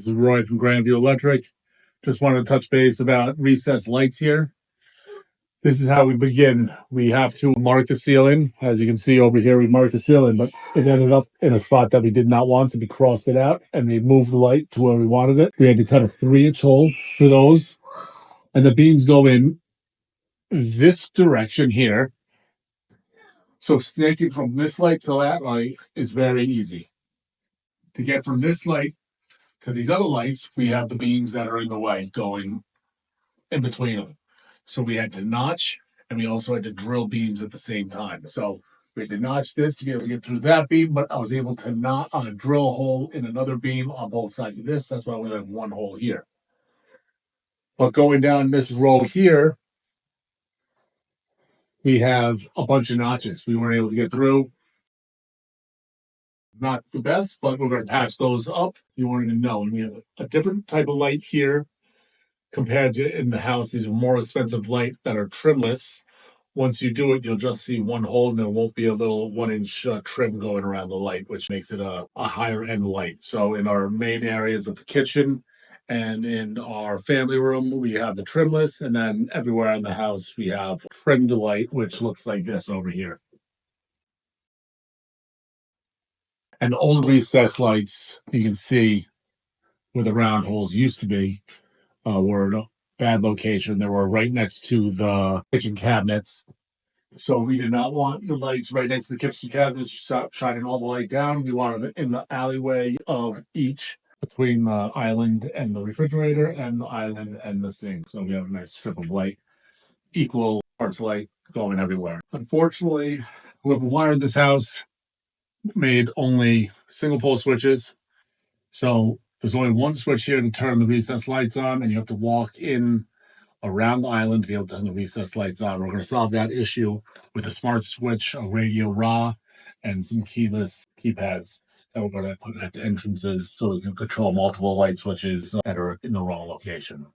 This is Roy from Grandview Electric. Just wanted to touch base about recessed lights here. This is how we begin. We have to mark the ceiling. As you can see over here, we marked the ceiling, but it ended up in a spot that we did not want, so we crossed it out and we moved the light to where we wanted it. We had to cut a 3-inch hole for those, and the beams go in this direction here. So snaking from this light to that light is very easy. To get from this light to these other lights, we have the beams that are in the way going in between them. So we had to notch, and we also had to drill beams at the same time. So we had to notch this to be able to get through that beam, but I was able to drill a hole in another beam on both sides of this. That's why we have one hole here. But going down this row here, we have a bunch of notches we weren't able to get through. Not the best, but we're going to patch those up. You wanted to know. And we have a different type of light here compared to in the house. These are more expensive light that are trimless. Once you do it, you'll just see one hole and there won't be a little 1-inch trim going around the light, which makes it a higher end light. So in our main areas of the kitchen and in our family room, we have the trimless, and then everywhere in the house, we have trimmed light, which looks like this over here. And the old recessed lights, you can see where the round holes used to be, were in a bad location. They were right next to the kitchen cabinets. So we did not want the lights right next to the kitchen cabinets shining all the light down. We wanted it in the alleyway of each, between the island and the refrigerator and the island and the sink. So we have a nice strip of light, equal parts light going everywhere. Unfortunately, whoever wired this house made only single pole switches. So there's only one switch here to turn the recessed lights on, and you have to walk in around the island to be able to turn the recessed lights on. We're going to solve that issue with a smart switch, a RadioRA, and some keyless keypads that we're going to put at the entrances so we can control multiple light switches that are in the wrong location.